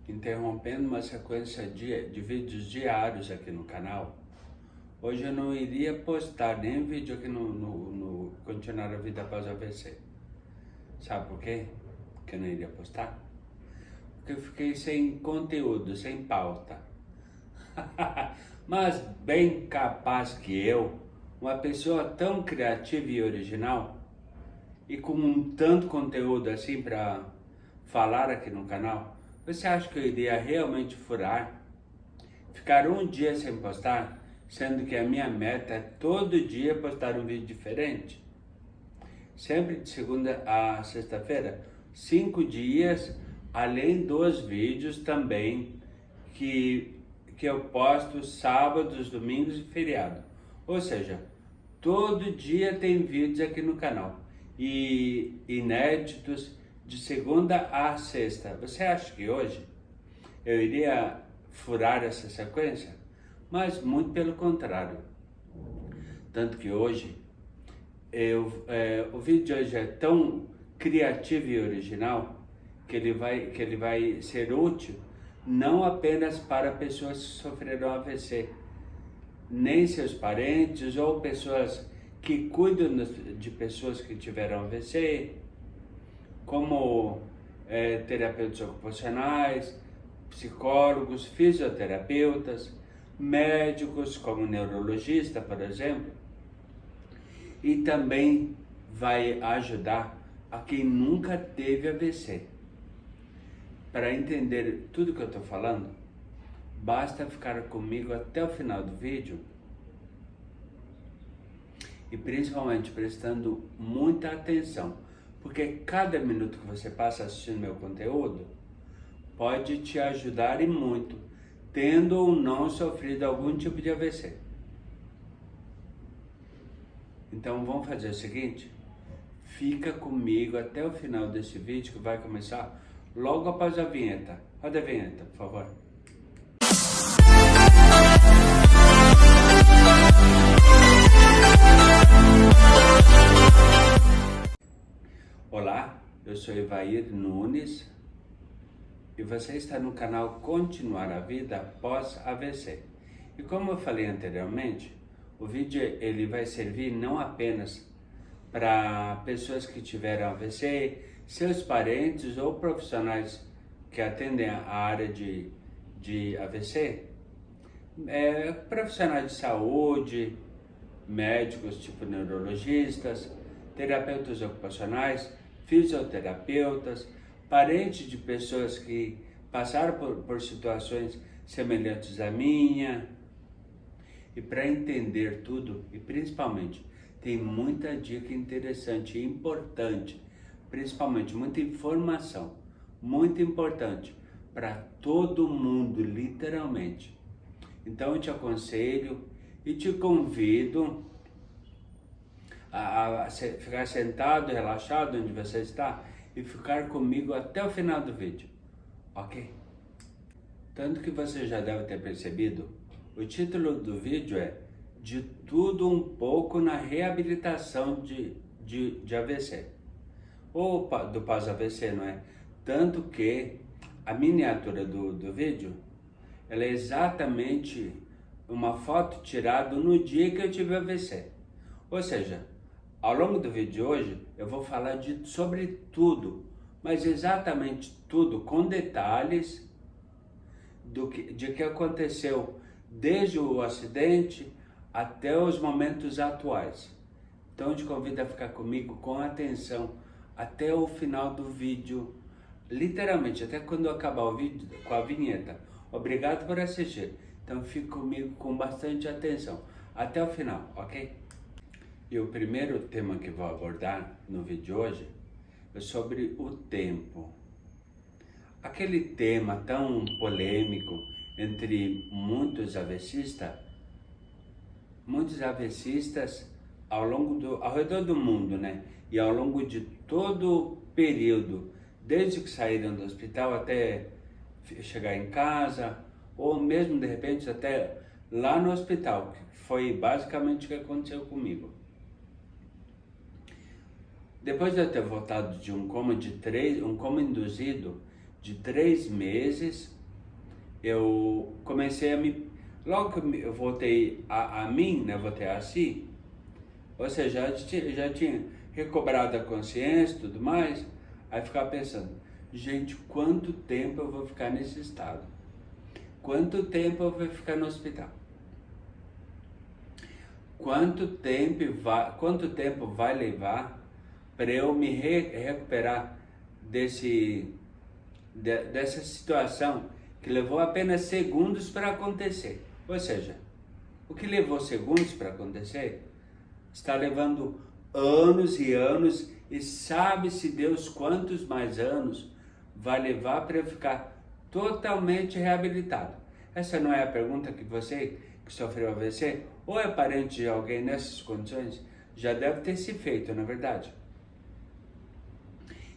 interrompendo uma sequência de vídeos diários aqui no canal. Hoje eu não iria postar nenhum vídeo aqui no Continuar a Vida Após o AVC. Sabe por quê que eu não iria postar? Porque eu fiquei sem conteúdo, sem pauta. Mas bem capaz que eu, uma pessoa tão criativa e original, e com um tanto conteúdo assim para falar aqui no canal, você acha que eu iria realmente furar? Ficar um dia sem postar, sendo que a minha meta é todo dia postar um vídeo diferente? Sempre de segunda a sexta-feira, 5 dias, além dos vídeos também que eu posto sábados, domingos e feriado. Ou seja, todo dia tem vídeos aqui no canal e inéditos de segunda a sexta. Você acha que hoje eu iria furar essa sequência? Mas muito pelo contrário. Tanto que hoje o vídeo de hoje é tão criativo e original que ele vai ser útil não apenas para pessoas que sofreram AVC, nem seus parentes ou pessoas que cuidam de pessoas que tiveram AVC, como terapeutas ocupacionais, psicólogos, fisioterapeutas, médicos como neurologista, por exemplo, e também vai ajudar a quem nunca teve AVC. Para entender tudo que eu estou falando, basta ficar comigo até o final do vídeo e principalmente prestando muita atenção, porque cada minuto que você passa assistindo meu conteúdo pode te ajudar e muito, tendo ou não sofrido algum tipo de AVC. Então vamos fazer o seguinte, fica comigo até o final desse vídeo que vai começar logo após a vinheta. Roda a vinheta, por favor. Olá, eu sou Evair Nunes e você está no canal Continuar a Vida Após AVC. E como eu falei anteriormente, o vídeo ele vai servir não apenas para pessoas que tiveram AVC, seus parentes ou profissionais que atendem a área de AVC, profissionais de saúde, médicos tipo neurologistas, terapeutas ocupacionais, fisioterapeutas, parentes de pessoas que passaram por situações semelhantes à minha. E para entender tudo, e principalmente, tem muita dica interessante e importante, principalmente muita informação, muito importante para todo mundo, literalmente. Então eu te aconselho e te convido a ficar sentado, relaxado onde você está e ficar comigo até o final do vídeo, ok? Tanto que você já deve ter percebido, o título do vídeo é De Tudo Um Pouco na Reabilitação de AVC, ou do pós-AVC, não é? Tanto que a miniatura do vídeo, ela é exatamente uma foto tirada no dia que eu tive AVC. Ou seja, ao longo do vídeo de hoje, eu vou falar sobre tudo, mas exatamente tudo, com detalhes de que aconteceu desde o acidente até os momentos atuais. Então eu te convido a ficar comigo com atenção até o final do vídeo, literalmente, até quando acabar o vídeo com a vinheta. Obrigado por assistir. Então fique comigo com bastante atenção até o final, ok? E o primeiro tema que vou abordar no vídeo de hoje é sobre o tempo. Aquele tema tão polêmico entre muitos AVCistas ao redor do mundo, né? E ao longo de todo o período, desde que saíram do hospital até chegar em casa, ou mesmo de repente até lá no hospital, que foi basicamente o que aconteceu comigo. Depois de eu ter voltado de um coma induzido de 3 meses, eu comecei a me... Logo que eu voltei a mim, né, voltei a si, ou seja, já tinha recobrado a consciência e tudo mais, aí ficava pensando, gente, quanto tempo eu vou ficar nesse estado? Quanto tempo eu vou ficar no hospital? Quanto tempo vai levar para eu me recuperar dessa situação que levou apenas segundos para acontecer? Ou seja, o que levou segundos para acontecer está levando anos e anos, e sabe-se Deus quantos mais anos vai levar para eu ficar totalmente reabilitado. Essa não é a pergunta que você que sofreu AVC ou é parente de alguém nessas condições já deve ter se feito, na verdade.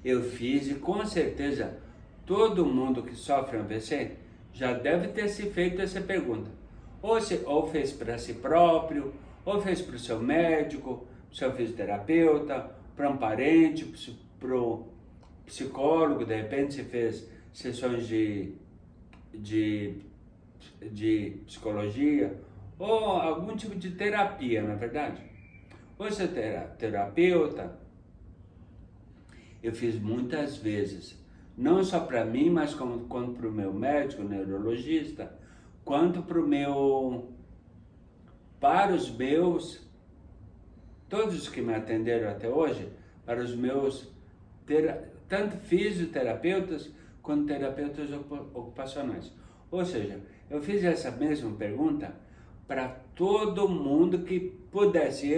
Eu fiz e com certeza todo mundo que sofre AVC já deve ter se feito essa pergunta. Ou fez para si próprio, ou fez para o seu médico, para o seu fisioterapeuta, para um parente, para o psicólogo, de repente você fez sessões de psicologia, ou algum tipo de terapia, na verdade. Ou você é terapeuta, eu fiz muitas vezes, não só para mim, mas quanto para o meu médico, neurologista, quanto para os meus, todos os que me atenderam até hoje, para os meus, tanto fisioterapeutas quanto terapeutas ocupacionais. Ou seja, eu fiz essa mesma pergunta para todo mundo que pudesse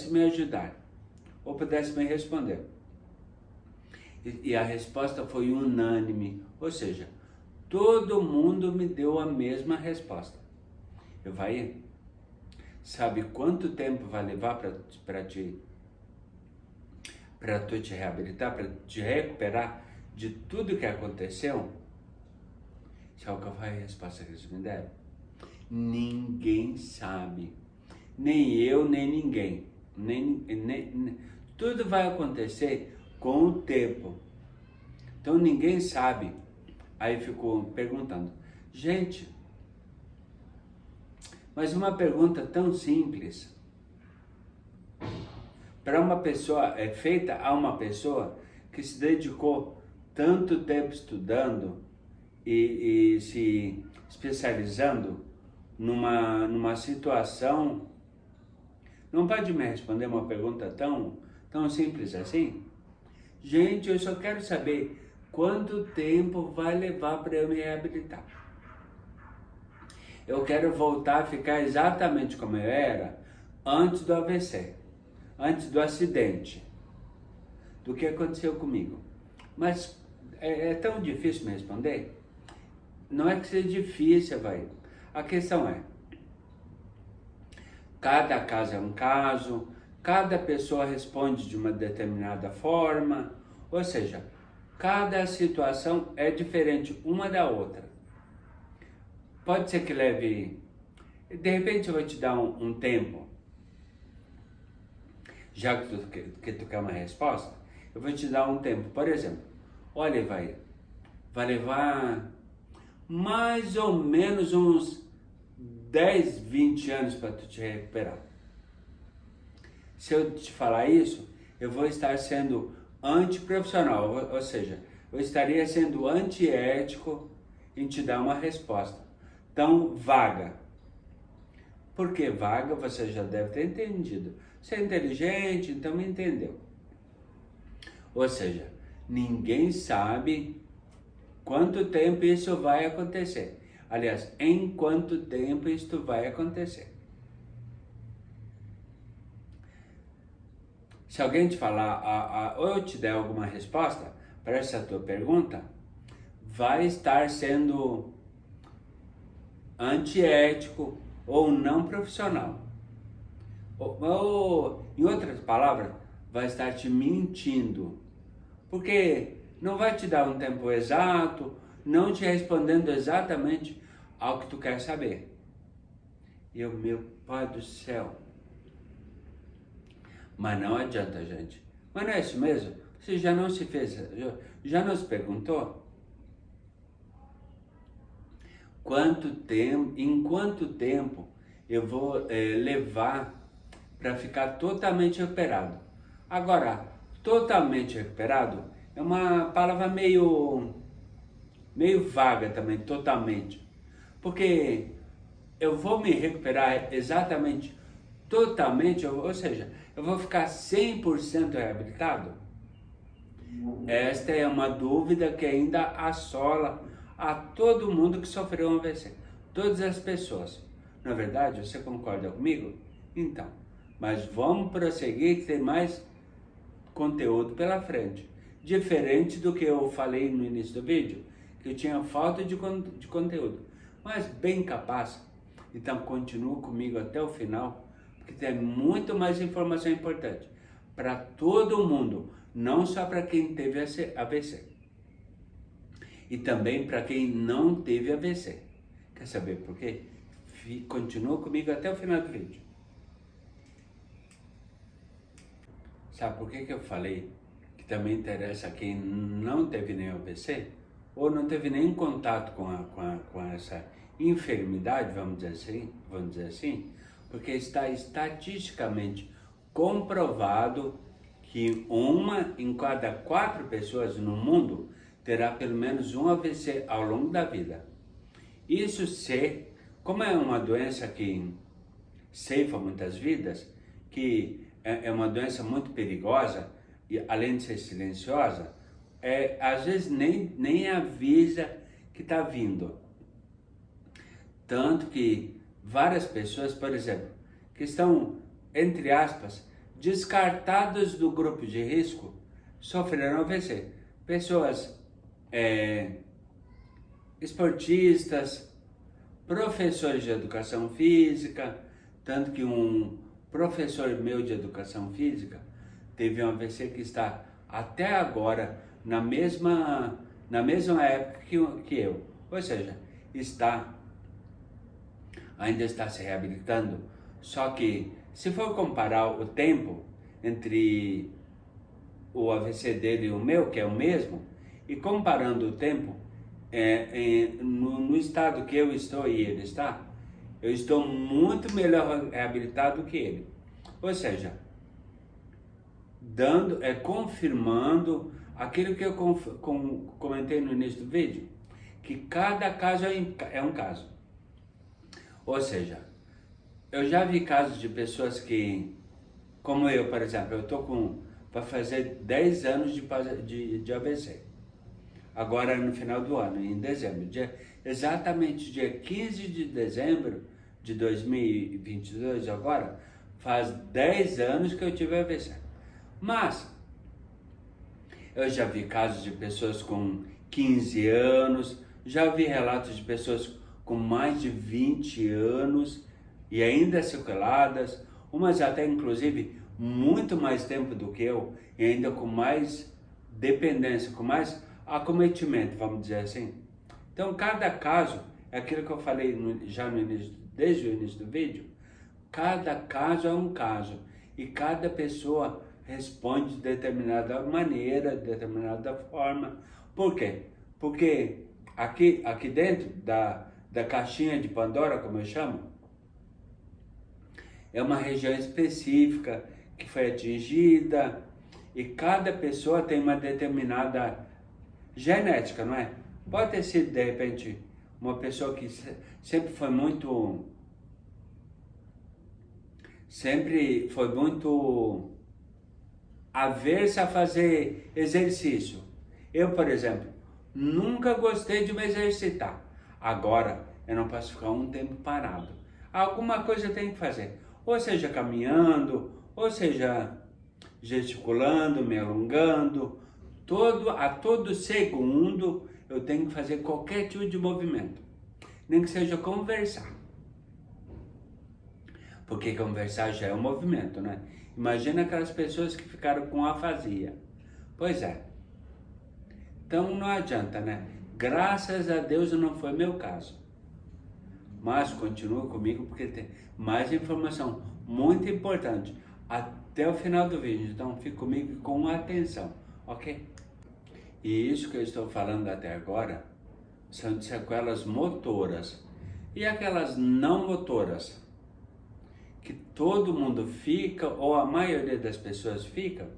me ajudar, ou pudesse me responder. E a resposta foi unânime, ou seja, todo mundo me deu a mesma resposta. Eu vai, sabe quanto tempo vai levar para tu te reabilitar, para te recuperar de tudo que aconteceu? Sabe qual foi a resposta que eles me deram? Ninguém sabe, nem eu, nem ninguém, tudo vai acontecer com o tempo, então ninguém sabe. Aí ficou perguntando, gente, mas uma pergunta tão simples, para uma pessoa, é feita a uma pessoa que se dedicou tanto tempo estudando e se especializando numa situação, não pode me responder uma pergunta tão simples assim? Gente, eu só quero saber quanto tempo vai levar para eu me reabilitar. Eu quero voltar a ficar exatamente como eu era antes do AVC, antes do acidente, do que aconteceu comigo. Mas é tão difícil me responder? Não é que seja difícil, vai. A questão é, cada caso é um caso, cada pessoa responde de uma determinada forma, ou seja, cada situação é diferente uma da outra. Pode ser que leve, de repente eu vou te dar um tempo, já que tu quer uma resposta, eu vou te dar um tempo. Por exemplo, olha, vai levar mais ou menos uns 10, 20 anos para tu te recuperar. Se eu te falar isso, eu vou estar sendo antiprofissional, ou seja, eu estaria sendo antiético em te dar uma resposta tão vaga. Por que vaga? Você já deve ter entendido. Você é inteligente, então me entendeu. Ou seja, ninguém sabe quanto tempo isso vai acontecer. Aliás, em quanto tempo isto vai acontecer. Se alguém te falar, ou eu te der alguma resposta para essa tua pergunta, vai estar sendo antiético ou não profissional. Ou, em outras palavras, vai estar te mentindo. Porque não vai te dar um tempo exato, não te respondendo exatamente ao que tu quer saber. E eu, meu Pai do céu. Mas não adianta, gente. Mas não é isso mesmo? Você já não se fez, já não se perguntou? em quanto tempo eu vou levar para ficar totalmente recuperado. Agora, totalmente recuperado é uma palavra meio vaga também, totalmente. Porque eu vou me recuperar exatamente, totalmente, ou seja, eu vou ficar 100% reabilitado? Esta é uma dúvida que ainda assola a todo mundo que sofreu um AVC. Todas as pessoas. Na verdade, você concorda comigo? Então, mas vamos prosseguir que tem mais conteúdo pela frente. Diferente do que eu falei no início do vídeo, que eu tinha falta de conteúdo. Mas bem capaz. Então continua comigo até o final, porque tem muito mais informação importante para todo mundo, não só para quem teve AVC. E também para quem não teve AVC. Quer saber por quê? Continua comigo até o final do vídeo. Sabe por que eu falei que também interessa a quem não teve nenhum AVC? Ou não teve nenhum contato com essa enfermidade, vamos dizer assim, porque está estatisticamente comprovado que 1 em cada 4 pessoas no mundo terá pelo menos um AVC ao longo da vida. Isso como é uma doença que ceifa muitas vidas, que é uma doença muito perigosa, e além de ser silenciosa, às vezes nem avisa que está vindo. Tanto que várias pessoas, por exemplo, que estão, entre aspas, descartadas do grupo de risco, sofreram AVC. Pessoas esportistas, professores de educação física, tanto que um professor meu de educação física teve um AVC que está até agora na mesma época que eu. Ou seja, ainda está se reabilitando. Só que, se for comparar o tempo entre o AVC dele e o meu, que é o mesmo, e comparando o tempo no estado que eu estou e ele está, eu estou muito melhor reabilitado que ele. Ou seja, confirmando aquilo que eu comentei no início do vídeo, que cada caso é um caso. Ou seja, eu já vi casos de pessoas que, como eu, por exemplo, eu estou para fazer 10 anos de AVC. Agora no final do ano, em dezembro, exatamente dia 15 de dezembro de 2022, agora, faz 10 anos que eu tive AVC. Mas, eu já vi casos de pessoas com 15 anos, já vi relatos de pessoas com mais de 20 anos e ainda sequeladas, umas até inclusive muito mais tempo do que eu, e ainda com mais dependência, com mais acometimento, vamos dizer assim. Então, cada caso, é aquilo que eu falei desde o início do vídeo, cada caso é um caso, e cada pessoa responde de determinada maneira, de determinada forma. Por quê? Porque aqui dentro da caixinha de Pandora, como eu chamo, é uma região específica que foi atingida, e cada pessoa tem uma determinada genética, não é? Pode ter sido, de repente, uma pessoa que sempre foi muito aversa a fazer exercício. Eu, por exemplo, nunca gostei de me exercitar. Agora, eu não posso ficar um tempo parado. Alguma coisa eu tenho que fazer. Ou seja, caminhando, ou seja, gesticulando, me alongando. A todo segundo eu tenho que fazer qualquer tipo de movimento. Nem que seja conversar. Porque conversar já é um movimento, né? Imagina aquelas pessoas que ficaram com afasia. Pois é. Então não adianta, né? Graças a Deus não foi meu caso. Mas continua comigo porque tem mais informação muito importante até o final do vídeo. Então fique comigo com atenção, ok? E isso que eu estou falando até agora são de sequelas motoras. E aquelas não motoras, que todo mundo fica, ou a maioria das pessoas fica,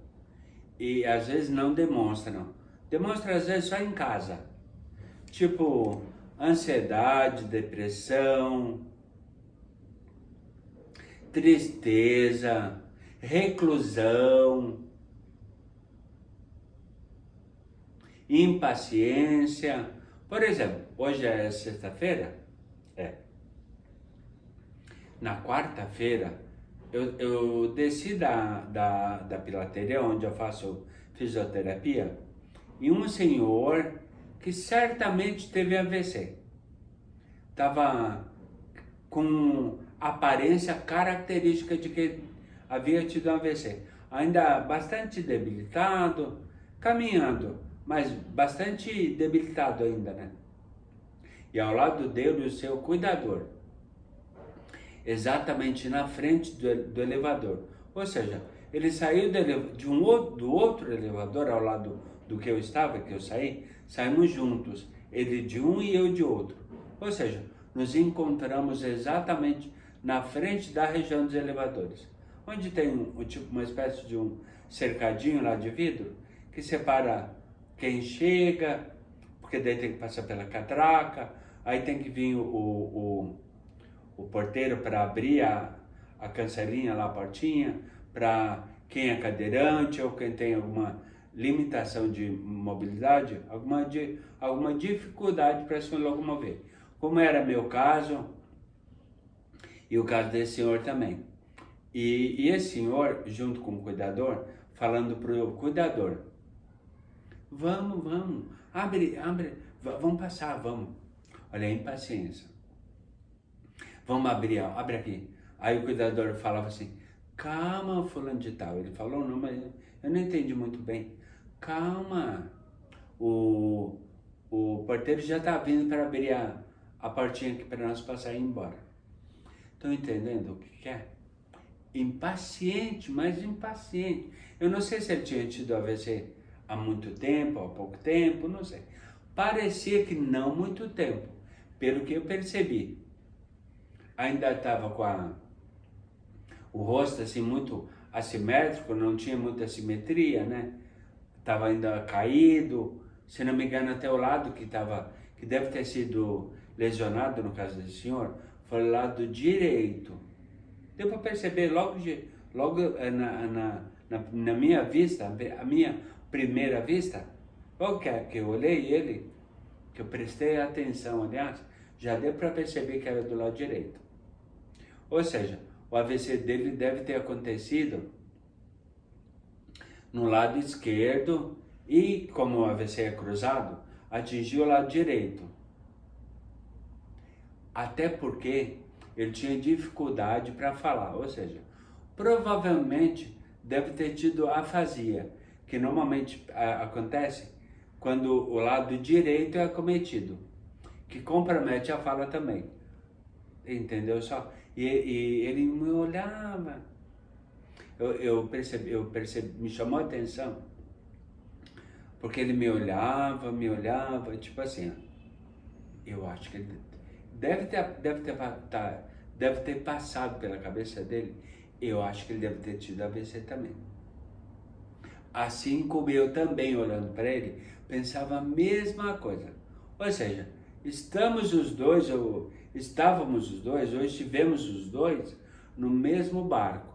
e às vezes não demonstram. Demonstra às vezes só em casa. Tipo, ansiedade, depressão, tristeza, reclusão, impaciência. Por exemplo, hoje é sexta-feira? Na quarta-feira, eu desci da pilateria, onde eu faço fisioterapia, e um senhor que certamente teve AVC. Estava com aparência característica de que havia tido AVC. Ainda bastante debilitado, caminhando, mas bastante debilitado ainda, né? E ao lado dele o seu cuidador, exatamente na frente do elevador. Ou seja, ele saiu do outro elevador ao lado do que eu estava, que eu saí, saímos juntos, ele de um e eu de outro. Ou seja, nos encontramos exatamente na frente da região dos elevadores, onde tem tipo uma espécie de um cercadinho lá de vidro que separa quem chega, porque daí tem que passar pela catraca, aí tem que vir o porteiro para abrir a cancelinha lá, a portinha, para quem é cadeirante ou quem tem alguma limitação de mobilidade, alguma dificuldade para se locomover. Como era meu caso e o caso desse senhor também. E esse senhor, junto com o cuidador, falando para o cuidador, vamos, abre, vamos passar, vamos. Olha a impaciência. Vamos abrir, ó, abre aqui. Aí o cuidador falava assim, calma, fulano de tal. Ele falou não, mas eu não entendi muito bem. Calma, o porteiro já está vindo para abrir a portinha aqui para nós passar e ir embora. Estão entendendo o que é? Impaciente, mas impaciente. Eu não sei se ele tinha tido AVC há muito tempo, há pouco tempo, não sei. Parecia que não muito tempo, pelo que eu percebi. Ainda estava com o rosto assim muito assimétrico, não tinha muita simetria, né? Estava ainda caído, se não me engano até o lado que deve ter sido lesionado no caso desse senhor, foi o lado direito. Deu para perceber logo na minha vista, a minha primeira vista, logo que eu olhei ele, que eu prestei atenção, aliás, já deu para perceber que era do lado direito. Ou seja, o AVC dele deve ter acontecido no lado esquerdo e, como o AVC é cruzado, atingiu o lado direito. Até porque ele tinha dificuldade para falar, ou seja, provavelmente deve ter tido afasia, que normalmente acontece quando o lado direito é acometido, que compromete a fala também. Entendeu só? E ele me olhava. Eu percebi, me chamou a atenção, porque ele me olhava, tipo assim, eu acho que ele deve ter passado pela cabeça dele, eu acho que ele deve ter tido AVC também. Assim como eu também, olhando para ele, pensava a mesma coisa. Ou seja, estávamos os dois, ou estivemos os dois no mesmo barco.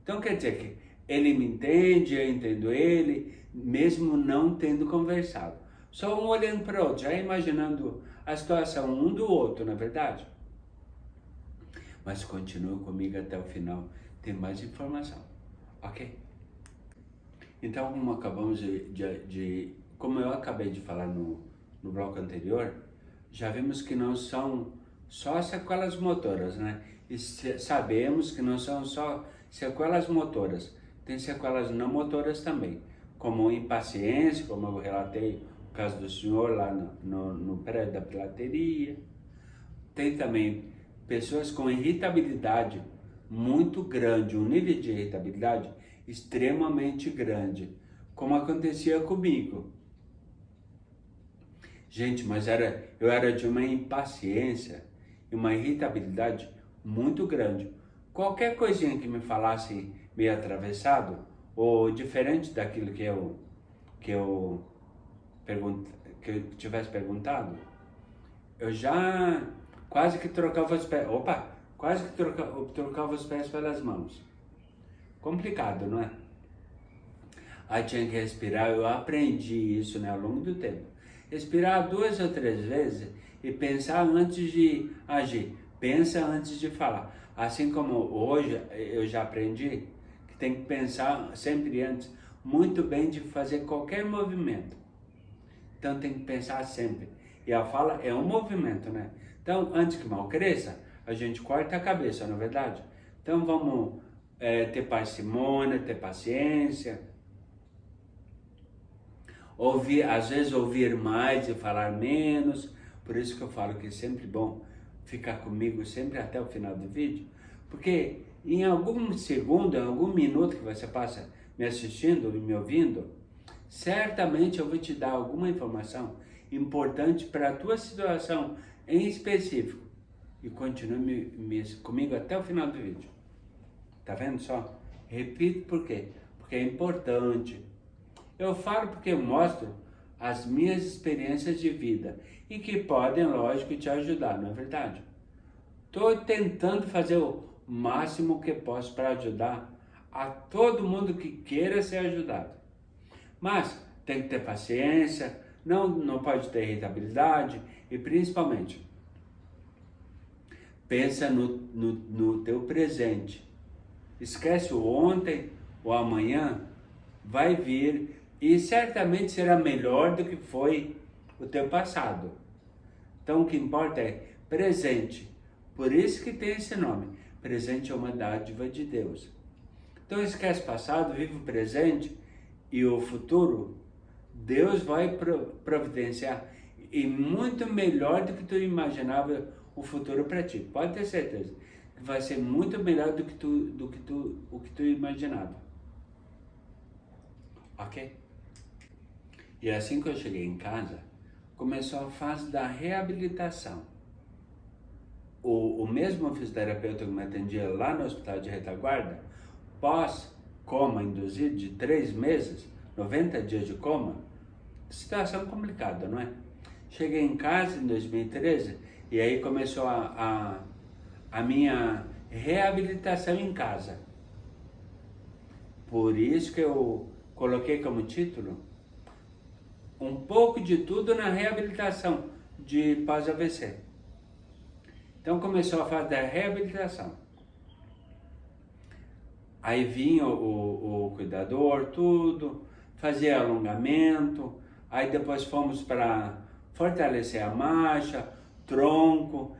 Então quer dizer que ele me entende, eu entendo ele, mesmo não tendo conversado. Só um olhando para o outro, já imaginando a situação um do outro, não é verdade? Mas continua comigo até o final, tem mais informação, ok? Então, como eu acabei de falar no bloco anterior, já vimos que não são só sequelas motoras, né? E sabemos que não são só sequelas motoras, tem sequelas não motoras também, como impaciência, como eu relatei o caso do senhor lá no prédio da pilateria. Tem também pessoas com irritabilidade muito grande, um nível de irritabilidade extremamente grande, como acontecia comigo. Gente, mas eu era de uma impaciência e uma irritabilidade muito grande. Qualquer coisinha que me falasse meio atravessado ou diferente daquilo que eu, que eu tivesse perguntado, eu já quase que trocava os pés. Opa! Quase que trocava os pés pelas mãos. Complicado, não é? Aí tinha que respirar. Eu aprendi isso, né, ao longo do tempo. Respirar 2 ou 3 vezes e pensar antes de agir. Pensa antes de falar. Assim como hoje eu já aprendi que tem que pensar sempre antes muito bem de fazer qualquer movimento. Então tem que pensar sempre. E a fala é um movimento, né? Então, antes que mal cresça, a gente corta a cabeça, não é verdade? Então vamos ter parcimônia, ter paciência. Às vezes ouvir mais e falar menos. Por isso que eu falo que é sempre bom ficar comigo sempre até o final do vídeo. Porque em algum segundo, em algum minuto que você passa me assistindo e me ouvindo, certamente eu vou te dar alguma informação importante para a tua situação em específico. E continue comigo até o final do vídeo. Tá vendo só? Repito por quê? Porque é importante. Eu falo porque eu mostro as minhas experiências de vida e que podem, lógico, te ajudar, não é verdade? Estou tentando fazer o máximo que posso para ajudar a todo mundo que queira ser ajudado. Mas tem que ter paciência, não pode ter irritabilidade e principalmente pensa no teu presente. Esquece o ontem, o amanhã vai vir e certamente será melhor do que foi o teu passado. Então o que importa é presente. Por isso que tem esse nome. Presente é uma dádiva de Deus. Então esquece o passado, vive o presente e o futuro. Deus vai providenciar e muito melhor do que tu imaginava o futuro para ti. Pode ter certeza que vai ser muito melhor do que tu imaginava. Ok? E assim que eu cheguei em casa, começou a fase da reabilitação. O mesmo fisioterapeuta que me atendia lá no hospital de retaguarda, pós-coma induzido de 3 meses, 90 dias de coma, situação complicada, não é? Cheguei em casa em 2013 e aí começou a minha reabilitação em casa. Por isso que eu coloquei como título um pouco de tudo na reabilitação de pós-AVC. Então começou a fase da reabilitação. Aí vinha o cuidador, tudo, fazia alongamento, aí depois fomos para fortalecer a marcha, tronco,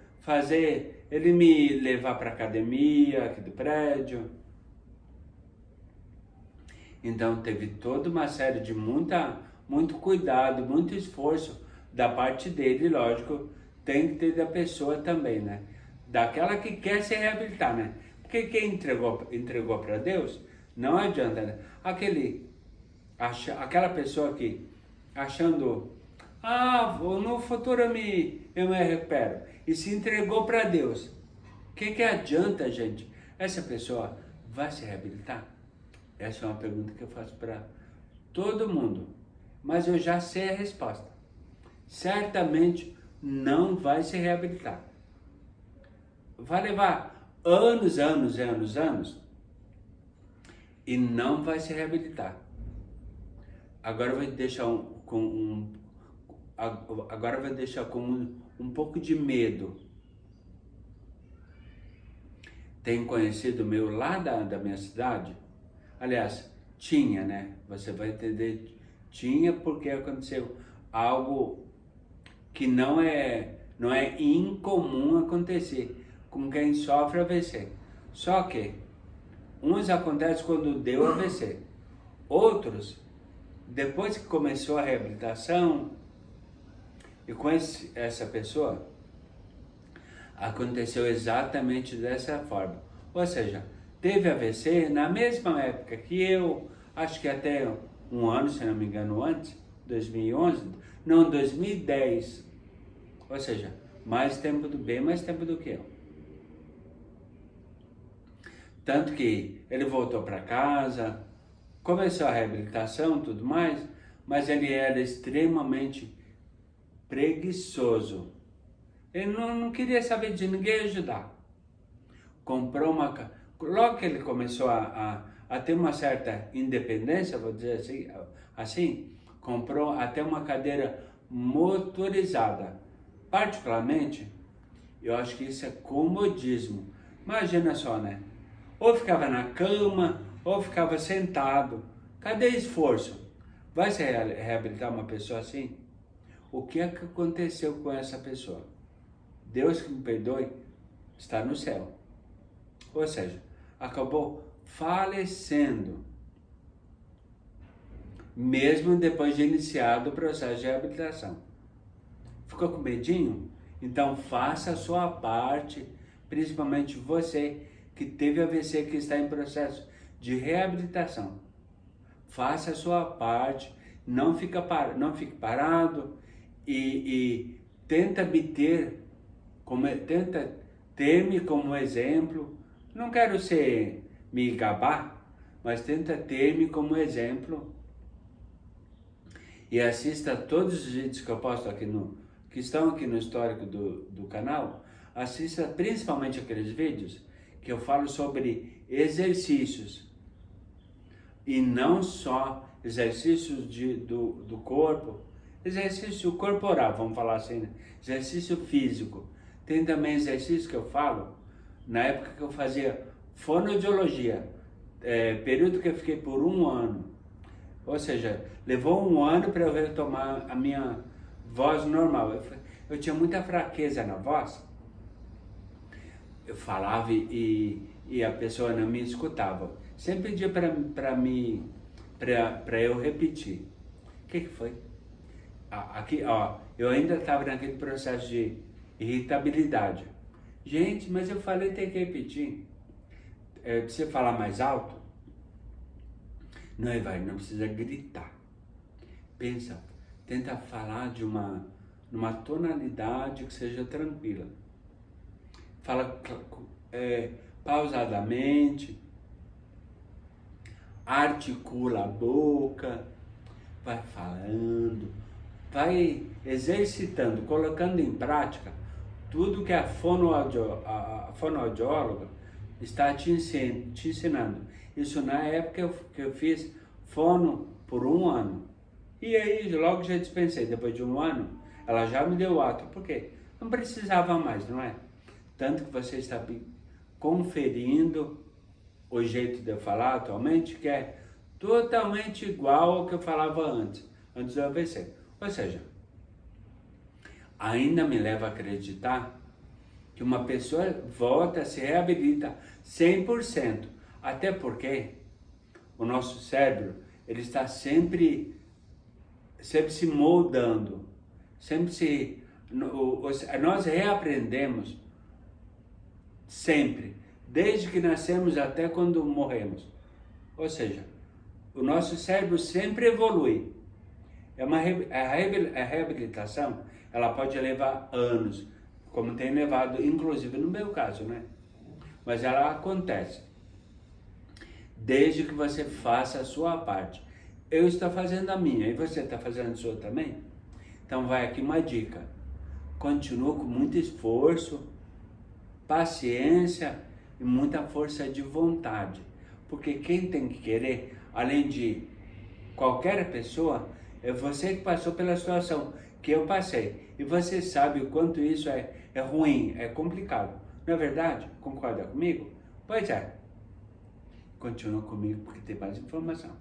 ele me levar para a academia aqui do prédio. Então teve toda uma série de muito cuidado, muito esforço da parte dele, lógico, tem que ter da pessoa também, né? Daquela que quer se reabilitar, né? Porque quem entregou para Deus, não adianta, né? Aquela pessoa que achando, no futuro eu me recupero, e se entregou para Deus. O que adianta, gente? Essa pessoa vai se reabilitar? Essa é uma pergunta que eu faço para todo mundo, mas eu já sei a resposta. Certamente não vai se reabilitar. Vai levar anos e não vai se reabilitar. Agora eu vou deixar com um pouco de medo. Tem conhecido meu lá da minha cidade? Aliás, tinha, né? Você vai entender, tinha porque aconteceu algo que não é incomum acontecer com quem sofre AVC. Só que uns acontece quando deu AVC, outros depois que começou a reabilitação e com essa pessoa aconteceu exatamente dessa forma. Ou seja, teve AVC na mesma época que eu, acho que até um ano, se não me engano, antes, 2011, Não, 2010. Ou seja, bem mais tempo do que eu. Tanto que ele voltou para casa, começou a reabilitação e tudo mais, mas ele era extremamente preguiçoso. Ele não queria saber de ninguém ajudar. Comprou logo que ele começou a ter uma certa independência, vou dizer assim, comprou até uma cadeira motorizada. Particularmente, eu acho que isso é comodismo. Imagina só, né? Ou ficava na cama, ou ficava sentado. Cadê esforço? Vai se reabilitar uma pessoa assim? O que é que aconteceu com essa pessoa? Deus que me perdoe, está no céu. Ou seja, acabou falecendo, mesmo depois de iniciado o processo de reabilitação. Ficou com medinho? Então faça a sua parte, principalmente você que teve AVC, que está em processo de reabilitação. Faça a sua parte, não fique parado e tenta ter-me como exemplo. Não quero me gabar, mas tenta ter-me como exemplo. E assista todos os vídeos que eu posto aqui que estão aqui no histórico do canal. Assista principalmente aqueles vídeos que eu falo sobre exercícios. E não só exercícios do corpo, exercício corporal, vamos falar assim, né? Exercício físico. Tem também exercício que eu falo, na época que eu fazia fonoaudiologia, período que eu fiquei por 1 ano. Ou seja, levou 1 ano para eu retomar a minha voz normal. Eu tinha muita fraqueza na voz. Eu falava e a pessoa não me escutava. Sempre pedia para eu repetir. O que foi? Aqui, ó, eu ainda estava naquele processo de irritabilidade. Gente, mas eu falei, tem que repetir. Precisa falar mais alto? Não, Evair, não precisa gritar. Pensa, tenta falar numa tonalidade que seja tranquila. Fala pausadamente, articula a boca, vai falando, vai exercitando, colocando em prática tudo que a fonoaudióloga está te ensinando. Isso na época que eu fiz fono por 1 ano. E aí logo já dispensei, depois de 1 ano, ela já me deu o ato. Por quê? Não precisava mais, não é? Tanto que você está conferindo o jeito de eu falar atualmente, que é totalmente igual ao que eu falava antes do AVC. Ou seja, ainda me leva a acreditar que uma pessoa volta, se reabilita 100%. Até porque o nosso cérebro, ele está sempre se moldando, nós reaprendemos sempre, desde que nascemos até quando morremos. Ou seja, o nosso cérebro sempre evolui. A reabilitação, ela pode levar anos, como tem levado, inclusive no meu caso, né? Mas ela acontece, desde que você faça a sua parte. Eu estou fazendo a minha, e você está fazendo a sua também? Então vai aqui uma dica. Continua com muito esforço, paciência e muita força de vontade. Porque quem tem que querer, além de qualquer pessoa, é você que passou pela situação que eu passei. E você sabe o quanto isso é ruim, é complicado. Não é verdade? Concorda comigo? Pois é. Continua comigo porque tem mais informação.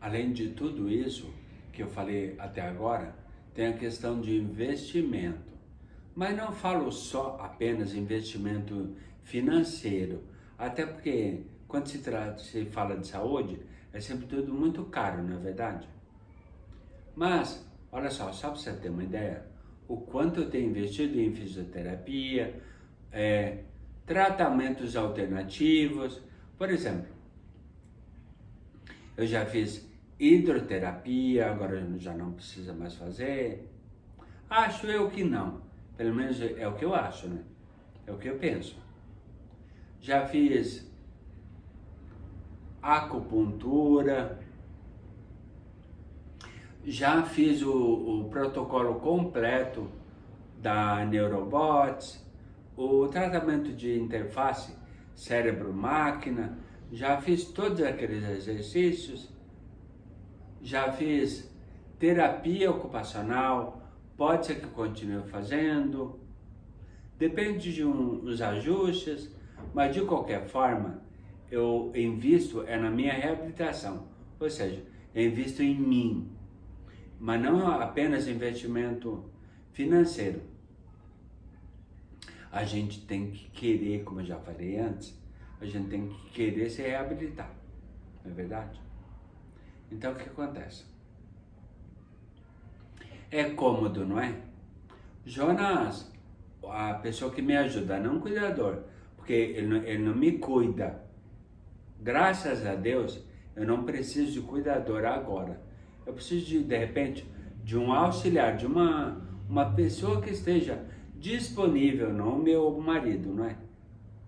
Além de tudo isso que eu falei até agora, tem a questão de investimento. Mas não falo só apenas investimento financeiro, até porque quando se fala de saúde, é sempre tudo muito caro, não é verdade? Mas, olha só para você ter uma ideia, o quanto eu tenho investido em fisioterapia, tratamentos alternativos. Por exemplo, eu já fiz hidroterapia, agora já não precisa mais fazer. Acho eu que não. Pelo menos é o que eu acho, né? É o que eu penso. Já fiz acupuntura, já fiz o protocolo completo da Neurobots, o tratamento de interface cérebro-máquina, já fiz todos aqueles exercícios, já fiz terapia ocupacional, pode ser que eu continue fazendo, depende de uns ajustes, mas de qualquer forma, eu invisto na minha reabilitação, ou seja, eu invisto em mim, mas não apenas investimento financeiro. A gente tem que querer, como eu já falei antes, a gente tem que querer se reabilitar, não é verdade? Então o que acontece? É cômodo, não é? Jonas, a pessoa que me ajuda, não o cuidador, porque ele não me cuida. Graças a Deus, eu não preciso de cuidador agora. Eu preciso de repente, de um auxiliar, de uma pessoa que esteja disponível, não o meu marido, não é?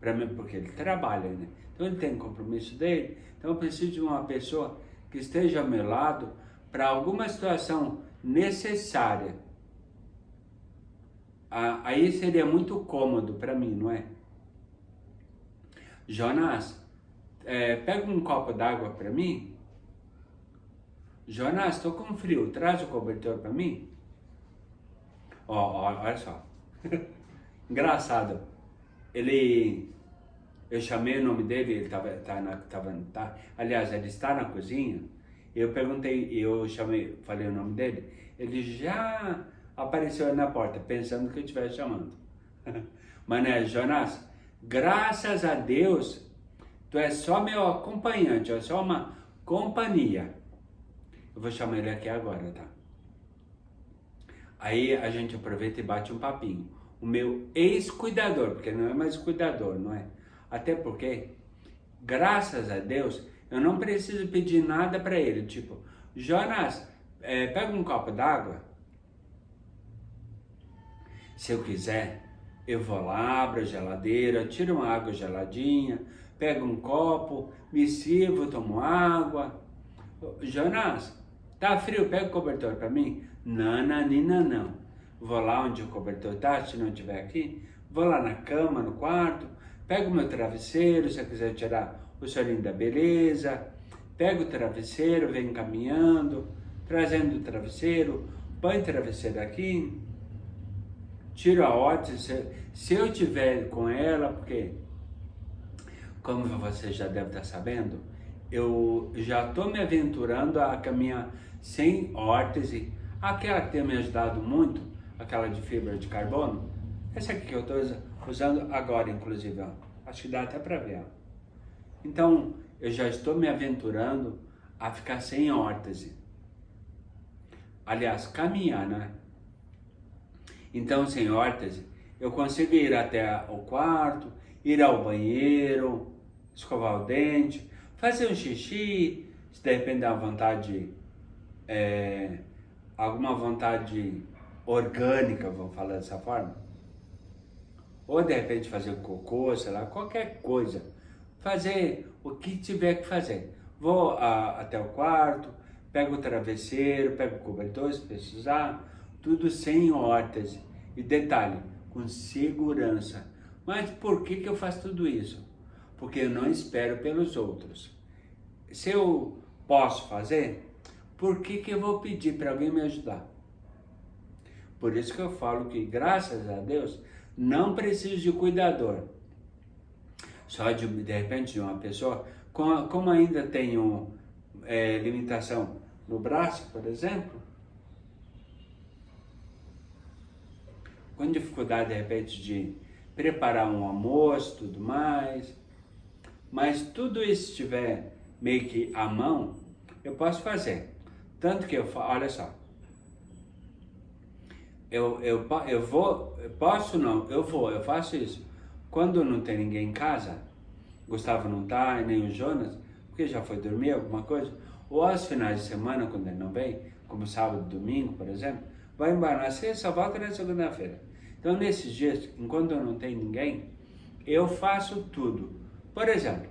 Para mim, porque ele trabalha, né? Então ele tem compromisso dele. Então eu preciso de uma pessoa que esteja ao meu lado para alguma situação necessária. Aí seria muito cômodo para mim, não é? Jonas, pega um copo d'água para mim. Jonas, estou com frio, traz o cobertor para mim. Olha só. Engraçado. Eu chamei o nome dele, ele aliás, ele está na cozinha. Eu perguntei, falei o nome dele. Ele já apareceu na porta, pensando que eu estivesse chamando. Mas né, Jonas, graças a Deus, tu é só meu acompanhante, é só uma companhia. Eu vou chamar ele aqui agora, tá? Aí a gente aproveita e bate um papinho. O meu ex-cuidador, porque não é mais cuidador, não é? Até porque, graças a Deus, eu não preciso pedir nada para ele. Tipo, Jonas, pega um copo d'água. Se eu quiser, eu vou lá, abro a geladeira, tiro uma água geladinha, pego um copo, me sirvo, tomo água. Jonas, tá frio, pega o cobertor para mim? Nananina, não. Vou lá onde o cobertor tá, se não estiver aqui, vou lá na cama, no quarto, pego o meu travesseiro, se eu quiser tirar o solinho da beleza, pego o travesseiro, venho caminhando, trazendo o travesseiro, põe o travesseiro aqui, tiro a órtese, se eu tiver com ela, porque, como você já deve estar sabendo, eu já estou me aventurando a caminhar sem órtese, aquela que tem me ajudado muito, aquela de fibra de carbono, essa aqui que eu estou usando agora, inclusive, ó. Acho que dá até para ver, ó. Então, eu já estou me aventurando a ficar sem órtese. Aliás, caminhar, né? Então, sem órtese, eu consigo ir até o quarto, ir ao banheiro, escovar o dente, fazer um xixi, se de repente dá uma vontade, alguma vontade orgânica, vamos falar dessa forma. Ou de repente fazer um cocô, sei lá, qualquer coisa. Fazer o que tiver que fazer. Vou até o quarto, pego o travesseiro, pego o cobertor se precisar, tudo sem órtese. E detalhe, com segurança. Mas por que eu faço tudo isso? Porque eu não espero pelos outros. Se eu posso fazer, por que eu vou pedir para alguém me ajudar? Por isso que eu falo que, graças a Deus, não preciso de cuidador. Só de repente de uma pessoa, como ainda tenho limitação no braço, por exemplo, com dificuldade de repente de preparar um almoço, tudo mais, mas tudo isso estiver meio que à mão, eu posso fazer. Tanto que eu faço isso. Quando não tem ninguém em casa, Gustavo não tá, nem o Jonas, porque já foi dormir, alguma coisa, Ou aos finais de semana, quando ele não vem, como sábado e domingo, por exemplo, vai embora na sexta, volta na segunda-feira. Então, nesses dias, enquanto eu não tenho ninguém, eu faço tudo. Por exemplo,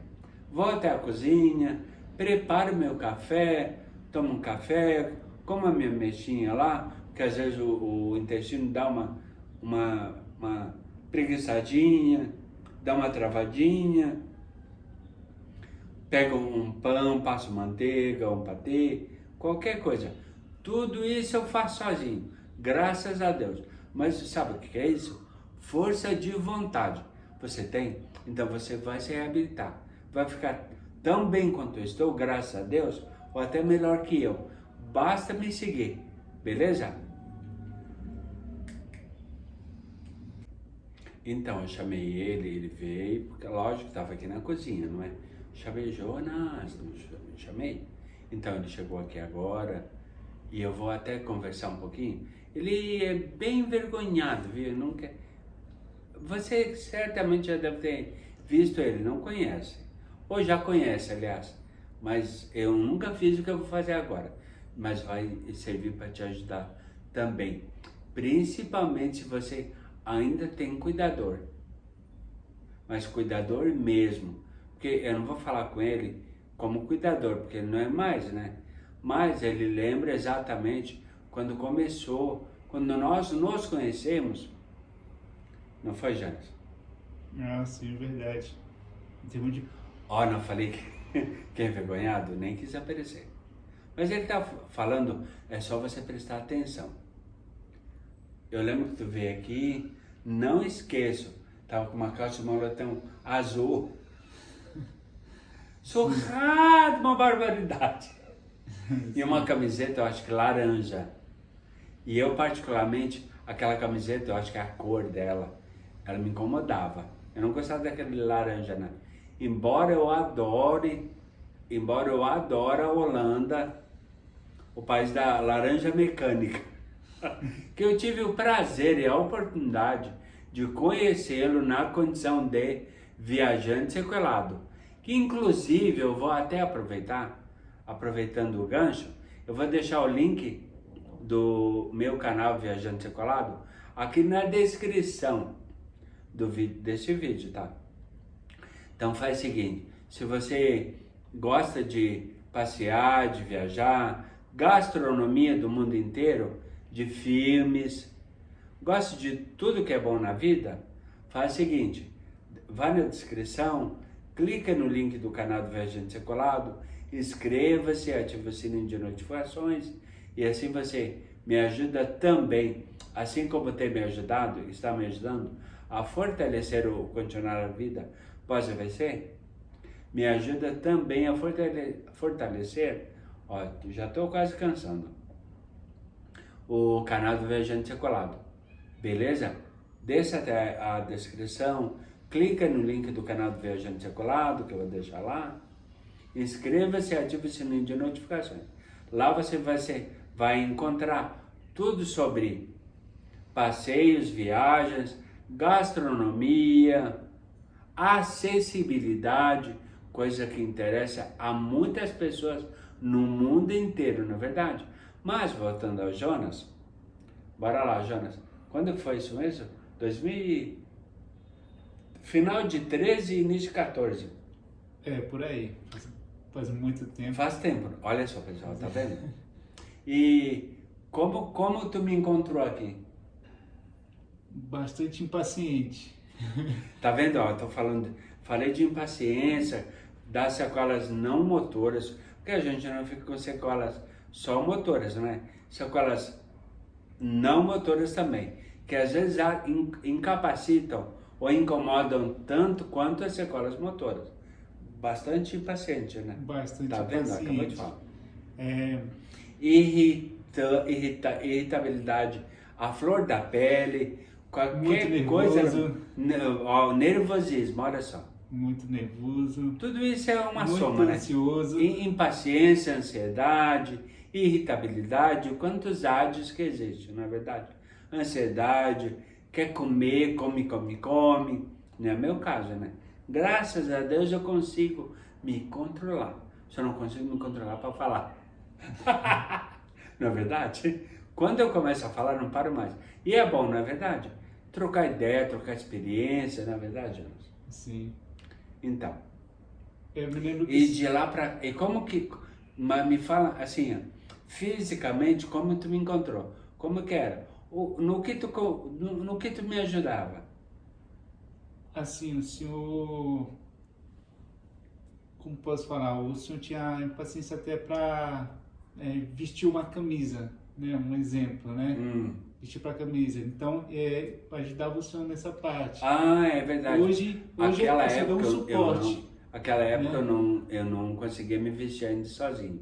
vou até a cozinha, preparo meu café, tomo um café, como a minha mexinha lá, porque às vezes o intestino dá uma preguiçadinha, dá uma travadinha, pego um pão, passo manteiga, um patê, qualquer coisa. Tudo isso eu faço sozinho, graças a Deus. Mas sabe o que é isso? Força de vontade. Você tem? Então você vai se reabilitar. Vai ficar tão bem quanto eu estou, graças a Deus, ou até melhor que eu. Basta me seguir, beleza? Então eu chamei ele veio, porque lógico estava aqui na cozinha, não é? Chamei Jonas, não chamei? Então ele chegou aqui agora e eu vou até conversar um pouquinho. Ele é bem envergonhado, viu? Nunca... Você certamente já deve ter visto ele, não conhece. Ou já conhece, aliás. Mas eu nunca fiz o que eu vou fazer agora. Mas vai servir para te ajudar também. Principalmente se você ainda tem cuidador. Mas cuidador mesmo. Porque eu não vou falar com ele como cuidador, porque ele não é mais, né? Mas ele lembra exatamente quando começou, quando nós nos conhecemos. Não foi, Janes? Ah, sim, verdade. Em termos de... Ó, não falei que é envergonhado? Nem quis aparecer. Mas ele tá falando, é só você prestar atenção. Eu lembro que tu veio aqui, não esqueço, tava com uma calça de moletom azul. Surrado, uma barbaridade. E uma camiseta, eu acho que laranja. E eu particularmente, aquela camiseta, eu acho que a cor dela, ela me incomodava. Eu não gostava daquele laranja, né? Embora eu adore a Holanda, o país da laranja mecânica, que eu tive o prazer e a oportunidade de conhecê-lo na condição de viajante sequelado. Que inclusive eu vou até aproveitando o gancho, eu vou deixar o link do meu canal Viajante Sequelado aqui na descrição desse vídeo, tá? Então faz o seguinte, se você gosta de passear, de viajar, gastronomia do mundo inteiro, de filmes, gosta de tudo que é bom na vida, faz o seguinte, vai na descrição, clica no link do canal do Viajante Sequelado, inscreva-se, ative o sininho de notificações e assim você me ajuda também, assim como tem me ajudado, está me ajudando a fortalecer o continuar a vida pós-AVC, me ajuda também a fortalecer, ó, já estou quase cansando, o canal do Viajante Sequelado, beleza? Desça até a descrição, clica no link do canal do Viajante Sequelado, que eu vou deixar lá, inscreva-se e ative o sininho de notificações. Lá você vai encontrar tudo sobre passeios, viagens, gastronomia, acessibilidade, coisa que interessa a muitas pessoas no mundo inteiro, não é verdade? Mas, voltando ao Jonas, bora lá, Jonas, quando foi isso mesmo? Final de 13 e início de 14. É, por aí. Faz muito tempo. Faz tempo, olha só, pessoal, tá vendo? E como tu me encontrou aqui? Bastante impaciente. Tá vendo? Ó, falei de impaciência, das sequelas não motoras, porque a gente não fica com sequelas só motoras, né? Sequelas não motoras também, que às vezes incapacitam ou incomodam tanto quanto as sequelas motoras. Bastante impaciente, né? Bastante tá vendo? impaciente. Acabou de falar. É... Irritabilidade, a flor da pele, qualquer Muito coisa. nervoso. Ó, nervosismo, olha só. Muito nervoso. Tudo isso é uma muito soma, né? ansioso. Impaciência, ansiedade, irritabilidade, quantos ádios que existem, não é verdade? Ansiedade, quer comer, come, não é meu caso, né? Graças a Deus eu consigo me controlar. só não consigo me controlar para falar. Não é verdade? Quando eu começo a falar, não paro mais. E é bom, não é verdade? Trocar ideia, trocar experiência, não é verdade, Jonas? Sim. Então, Eu me lembro que... e de lá pra... E como que... Mas me fala, assim, ó, fisicamente, como tu me encontrou? Como que era? No que tu me ajudava? Assim, o senhor... Como posso falar? O senhor tinha paciência até para vestir uma camisa, né? Um exemplo, né? Vestir para camisa. Então, ajudava o senhor nessa parte. Ah, é verdade. Hoje Aquela eu dou um suporte. Aquela época né? eu não conseguia me vestir ainda sozinho.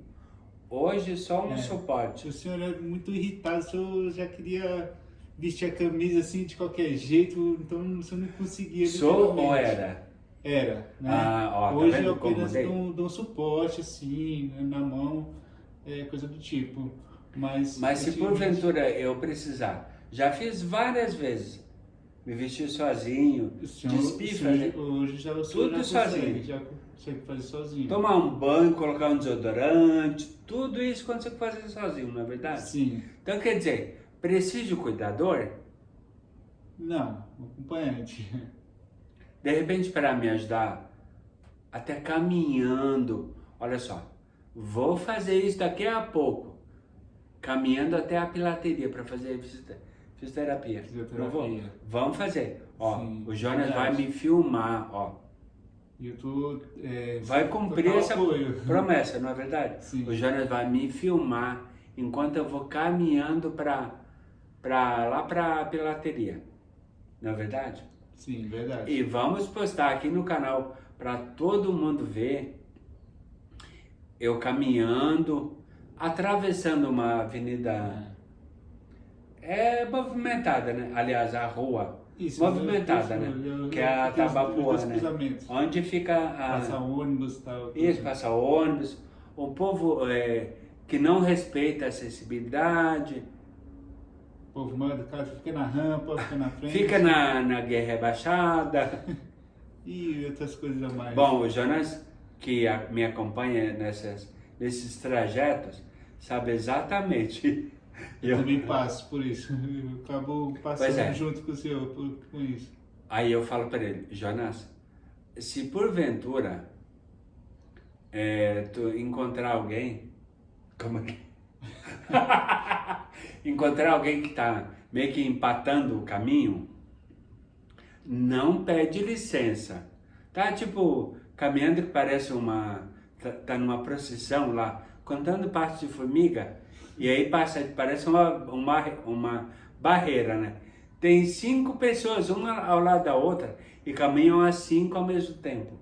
Hoje só um suporte. O senhor é muito irritado, o senhor já queria vestir a camisa assim de qualquer jeito, então o senhor não conseguia. Sou ou era? Era, né? Ah, ó, tá Hoje vendo eu como apenas mudei? dou um suporte assim, né, na mão, coisa do tipo. Mas se porventura eu precisar, já fiz várias vezes, me vestir sozinho, despifa, né? Hoje já o senhor Tudo já sozinho. já consegue fazer sozinho. Tomar um banho, colocar um desodorante, tudo isso quando você fazer sozinho, não é verdade? Sim. Então quer dizer, preciso de cuidador? Não, acompanhante. De repente, para me ajudar, até caminhando, olha só, vou fazer isso daqui a pouco, caminhando até a pilateria para fazer fisioterapia. Não vou? Vamos fazer. Ó, Sim, o Jonas verdade. vai me filmar, ó. E eu tô... Vai cumprir essa apoio. promessa, não é verdade? Sim. O Jonas vai me filmar enquanto eu vou caminhando lá para a pilateria, não é verdade? Sim, verdade. E vamos postar aqui no canal para todo mundo ver eu caminhando, atravessando uma avenida movimentada, né? Aliás, a rua Isso, movimentada, né? Que é a Tabapuã, né? cruzamentos. Onde fica a... Passa ônibus e tal. Isso, passa ônibus. O povo que não respeita a acessibilidade, O povo manda, cara, fica na rampa, fica na frente. fica na guerra rebaixada. E outras coisas a mais. Bom, o Jonas, que me acompanha nesses trajetos, sabe exatamente. Eu também passo por isso. Eu acabo passando junto com o senhor com isso. Aí eu falo para ele, Jonas, se porventura tu encontrar alguém, como é que... encontrar alguém que está meio que empatando o caminho, não pede licença. Tá tipo caminhando que parece tá numa procissão lá, contando passos de formiga, e aí parece uma barreira, né? Tem 5 pessoas, uma ao lado da outra, e caminham as 5 ao mesmo tempo.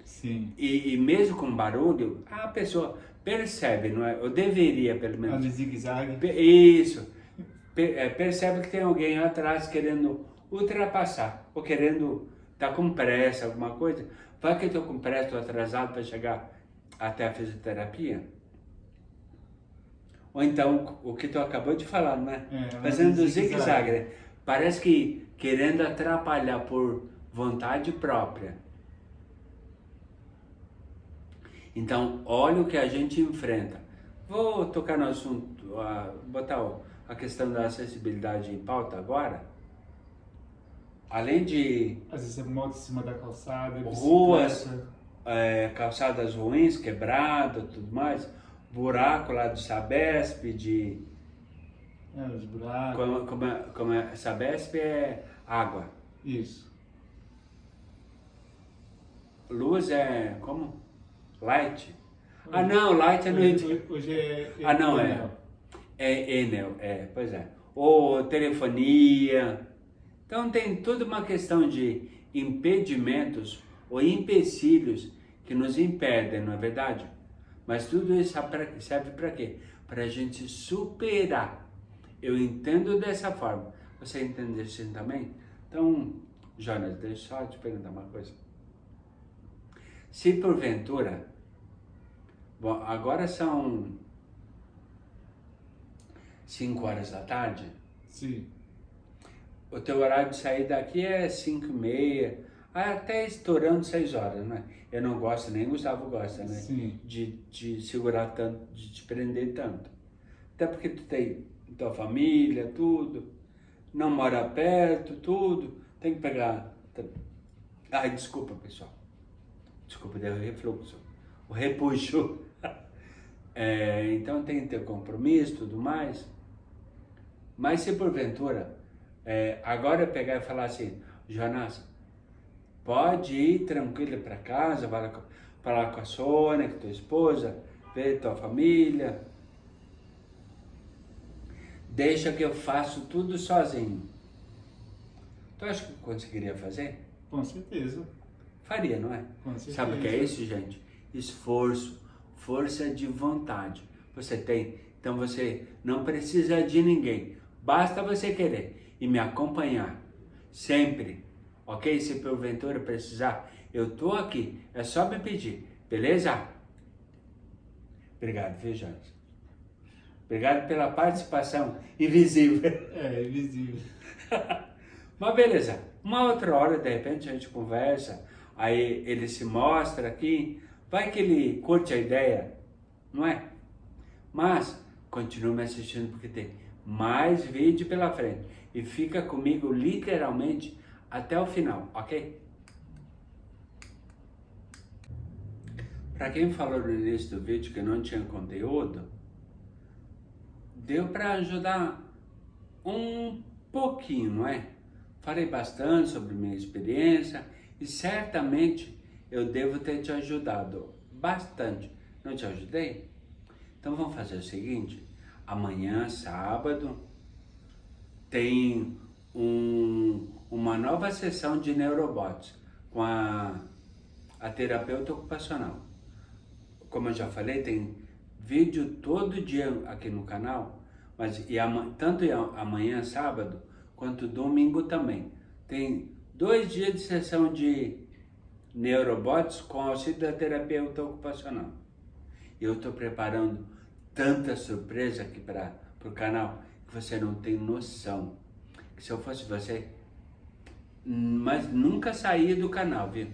Sim. E mesmo com barulho, a pessoa percebe, não é? Eu deveria, pelo menos. De zigue-zague. Isso. Percebe que tem alguém atrás querendo ultrapassar, ou querendo estar com pressa, alguma coisa. Vai que eu estou com pressa, estou atrasado para chegar até a fisioterapia. Ou então, o que tu acabou de falar, não é? Fazendo zigue-zague, né? Parece que querendo atrapalhar por vontade própria. Então, olha o que a gente enfrenta. Vou tocar no assunto, botar a questão da acessibilidade em pauta agora. Além de Às vezes é moto em cima da calçada, ruas, calçadas ruins, quebradas, tudo mais, buraco lá do Sabesp, os buracos. Como é? Sabesp é água. Isso. Luz é como? Light? Não, Light é no Rio. Hoje é não, Enel. É Enel, pois é. Ou telefonia. Então tem toda uma questão de impedimentos ou empecilhos que nos impedem, não é verdade? Mas tudo isso serve para quê? Para a gente superar. Eu entendo dessa forma. Você entende assim também? Então, Jonas, deixa eu só te perguntar uma coisa. Se porventura, bom, agora são 5 horas da tarde. Sim. O teu horário de sair daqui é 5h30. até estourando 6 horas, né? Eu não gosto, nem Gustavo gosta, né? Sim. De segurar tanto, de te prender tanto. Até porque tu tem tua família, tudo, não mora perto, tudo, tem que pegar... Ai, desculpa, pessoal. Desculpa, deu refluxo. O repuxo. Então tem que ter compromisso e tudo mais. Mas se porventura, agora eu pegar e falar assim, Jonas, pode ir tranquilo para casa, falar com a Sônia, com tua esposa, ver tua família. Deixa que eu faço tudo sozinho. Tu acha que eu conseguiria fazer? Com certeza. Faria, não é? Com certeza. Sabe o que é isso, gente? Esforço, força de vontade. Você tem, então você não precisa de ninguém. Basta você querer e me acompanhar. Sempre. Ok? Se porventura precisar, eu tô aqui. É só me pedir. Beleza? Obrigado, viu, Jonas? Obrigado pela participação invisível. Invisível. Mas beleza. Uma outra hora, de repente, a gente conversa. Aí ele se mostra aqui. Vai que ele curte a ideia. Não é? Mas continue me assistindo porque tem mais vídeo pela frente. E fica comigo literalmente até o final, ok? Para quem falou no início do vídeo que não tinha conteúdo, deu para ajudar um pouquinho, não é? Falei bastante sobre minha experiência e certamente eu devo ter te ajudado bastante. Não te ajudei? Então vamos fazer o seguinte, amanhã, sábado, tem uma nova sessão de neurobots com a terapeuta ocupacional. Como eu já falei, tem vídeo todo dia aqui no canal, mas tanto amanhã, sábado, quanto domingo também. Tem 2 dias de sessão de neurobots com auxílio da terapeuta ocupacional. E eu estou preparando tanta surpresa aqui para o canal que você não tem noção. Que se eu fosse você, mas nunca saía do canal, viu?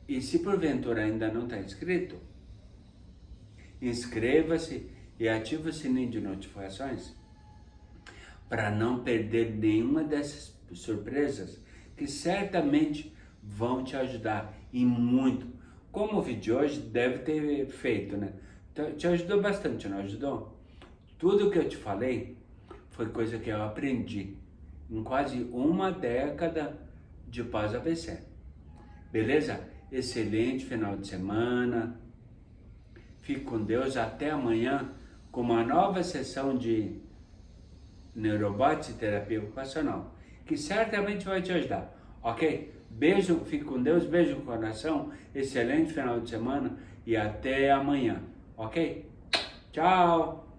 E se porventura ainda não está inscrito, inscreva-se e ative o sininho de notificações para não perder nenhuma dessas surpresas que certamente vão te ajudar e muito. Como o vídeo de hoje deve ter feito, né? Então, te ajudou bastante, não ajudou? Tudo que eu te falei foi coisa que eu aprendi em quase uma década de pós-AVC. Beleza? Excelente final de semana. Fique com Deus. Até amanhã com uma nova sessão de neurobots e terapia ocupacional, que certamente vai te ajudar. Ok? Beijo, fique com Deus, beijo no coração. Excelente final de semana e até amanhã. Ok? Tchau!